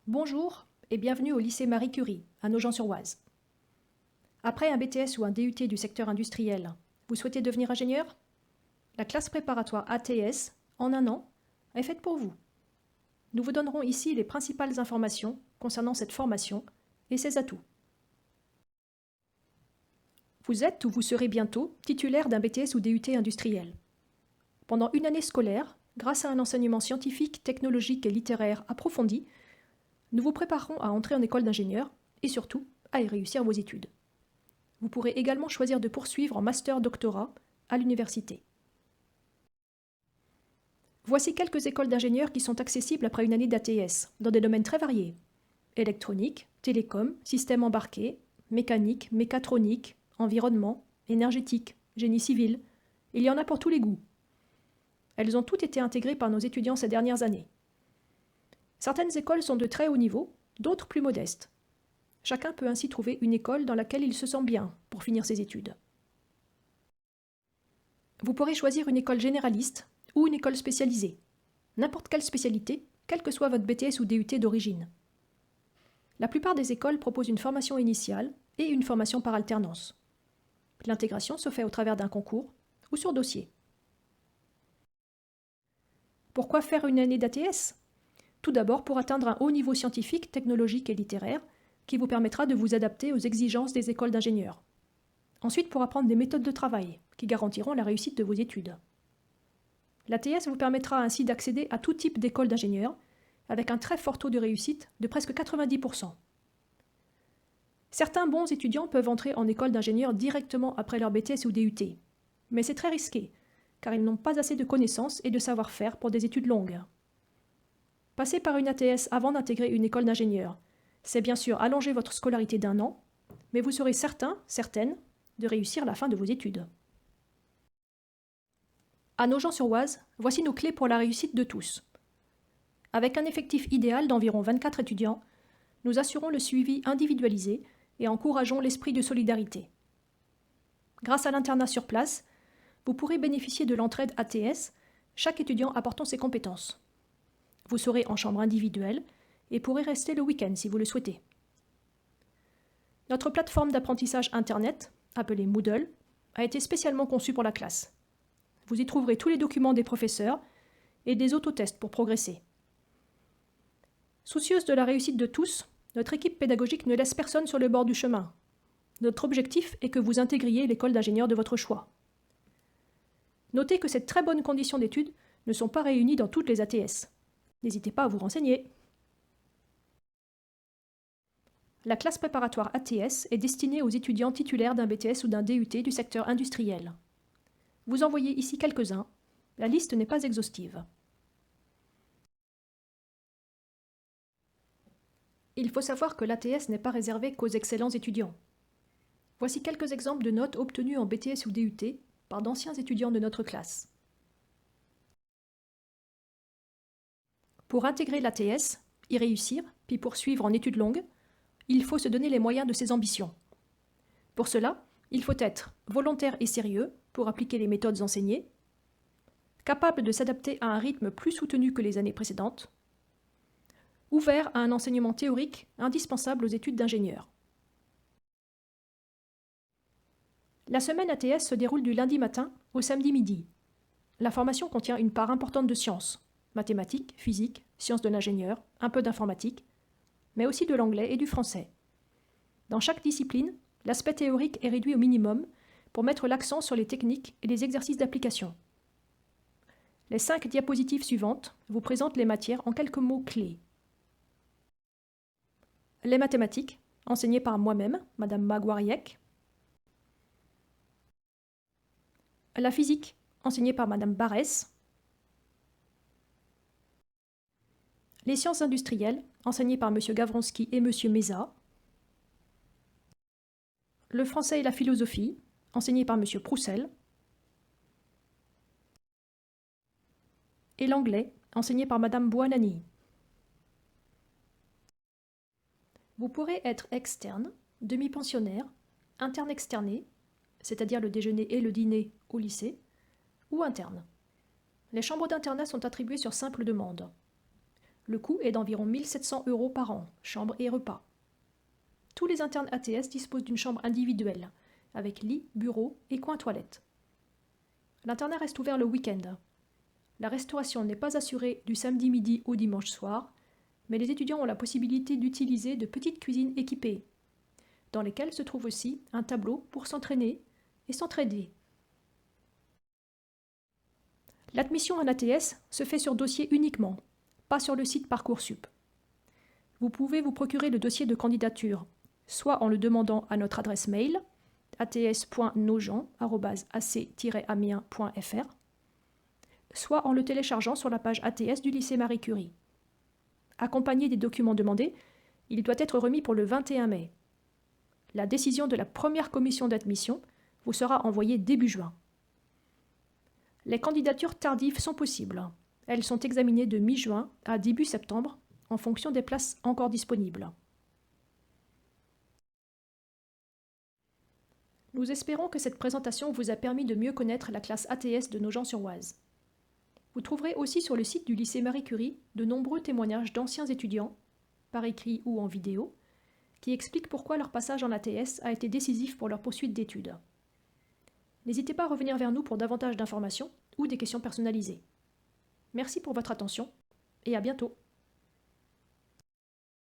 Bonjour et bienvenue au lycée Marie Curie, à Nogent-sur-Oise. Après un BTS ou un DUT du secteur industriel, vous souhaitez devenir ingénieur? La classe préparatoire ATS, en un an, est faite pour vous. Nous vous donnerons ici les principales informations concernant cette formation et ses atouts. Vous êtes ou vous serez bientôt titulaire d'un BTS ou DUT industriel. Pendant une année scolaire, grâce à un enseignement scientifique, technologique et littéraire approfondi, nous vous préparerons à entrer en école d'ingénieur et surtout à y réussir vos études. Vous pourrez également choisir de poursuivre en master-doctorat à l'université. Voici quelques écoles d'ingénieurs qui sont accessibles après une année d'ATS, dans des domaines très variés. Électronique, télécom, système embarqué, mécanique, mécatronique, environnement, énergétique, génie civil. Il y en a pour tous les goûts. Elles ont toutes été intégrées par nos étudiants ces dernières années. Certaines écoles sont de très haut niveau, d'autres plus modestes. Chacun peut ainsi trouver une école dans laquelle il se sent bien pour finir ses études. Vous pourrez choisir une école généraliste ou une école spécialisée. N'importe quelle spécialité, quel que soit votre BTS ou DUT d'origine. La plupart des écoles proposent une formation initiale et une formation par alternance. L'intégration se fait au travers d'un concours ou sur dossier. Pourquoi faire une année d'ATS? Tout d'abord pour atteindre un haut niveau scientifique, technologique et littéraire qui vous permettra de vous adapter aux exigences des écoles d'ingénieurs. Ensuite pour apprendre des méthodes de travail qui garantiront la réussite de vos études. L'ATS vous permettra ainsi d'accéder à tout type d'école d'ingénieurs avec un très fort taux de réussite de presque 90%. Certains bons étudiants peuvent entrer en école d'ingénieur directement après leur BTS ou DUT, mais c'est très risqué car ils n'ont pas assez de connaissances et de savoir-faire pour des études longues. Passer par une ATS avant d'intégrer une école d'ingénieur, c'est bien sûr allonger votre scolarité d'un an, mais vous serez certaine, de réussir la fin de vos études. À Nogent-sur-Oise, voici nos clés pour la réussite de tous. Avec un effectif idéal d'environ 24 étudiants, nous assurons le suivi individualisé et encourageons l'esprit de solidarité. Grâce à l'internat sur place, vous pourrez bénéficier de l'entraide ATS, chaque étudiant apportant ses compétences. Vous serez en chambre individuelle et pourrez rester le week-end si vous le souhaitez. Notre plateforme d'apprentissage Internet, appelée Moodle, a été spécialement conçue pour la classe. Vous y trouverez tous les documents des professeurs et des autotests pour progresser. Soucieuse de la réussite de tous, notre équipe pédagogique ne laisse personne sur le bord du chemin. Notre objectif est que vous intégriez l'école d'ingénieur de votre choix. Notez que ces très bonnes conditions d'études ne sont pas réunies dans toutes les ATS. N'hésitez pas à vous renseigner. La classe préparatoire ATS est destinée aux étudiants titulaires d'un BTS ou d'un DUT du secteur industriel. Vous en voyez ici quelques-uns. La liste n'est pas exhaustive. Il faut savoir que l'ATS n'est pas réservé qu'aux excellents étudiants. Voici quelques exemples de notes obtenues en BTS ou DUT par d'anciens étudiants de notre classe. Pour intégrer l'ATS, y réussir, puis poursuivre en études longues, il faut se donner les moyens de ses ambitions. Pour cela, il faut être volontaire et sérieux pour appliquer les méthodes enseignées, capable de s'adapter à un rythme plus soutenu que les années précédentes, ouvert à un enseignement théorique indispensable aux études d'ingénieur. La semaine ATS se déroule du lundi matin au samedi midi. La formation contient une part importante de sciences, mathématiques, physique, sciences de l'ingénieur, un peu d'informatique, mais aussi de l'anglais et du français. Dans chaque discipline, l'aspect théorique est réduit au minimum pour mettre l'accent sur les techniques et les exercices d'application. Les 5 diapositives suivantes vous présentent les matières en quelques mots clés. Les mathématiques, enseignées par moi-même, Madame Maguariec. La physique, enseignée par Madame Barès. Les sciences industrielles, enseignées par Monsieur Gavronski et Monsieur Meza. Le français et la philosophie, enseignés par Monsieur Proussel. Et l'anglais, enseigné par Madame Buonanni. Vous pourrez être externe, demi-pensionnaire, interne externé, c'est-à-dire le déjeuner et le dîner au lycée, ou interne. Les chambres d'internat sont attribuées sur simple demande. Le coût est d'environ 1 700 € par an, chambre et repas. Tous les internes ATS disposent d'une chambre individuelle, avec lit, bureau et coin toilette. L'internat reste ouvert le week-end. La restauration n'est pas assurée du samedi midi au dimanche soir, mais les étudiants ont la possibilité d'utiliser de petites cuisines équipées, dans lesquelles se trouve aussi un tableau pour s'entraîner et s'entraider. L'admission en ATS se fait sur dossier uniquement, pas sur le site Parcoursup. Vous pouvez vous procurer le dossier de candidature, soit en le demandant à notre adresse mail ats.nogent@ac-amiens.fr, soit en le téléchargeant sur la page ATS du lycée Marie Curie. Accompagné des documents demandés, il doit être remis pour le 21 mai. La décision de la première commission d'admission vous sera envoyée début juin. Les candidatures tardives sont possibles. Elles sont examinées de mi-juin à début septembre en fonction des places encore disponibles. Nous espérons que cette présentation vous a permis de mieux connaître la classe ATS de Nogent-sur-Oise. Vous trouverez aussi sur le site du lycée Marie Curie de nombreux témoignages d'anciens étudiants, par écrit ou en vidéo, qui expliquent pourquoi leur passage en ATS a été décisif pour leur poursuite d'études. N'hésitez pas à revenir vers nous pour davantage d'informations ou des questions personnalisées. Merci pour votre attention et à bientôt.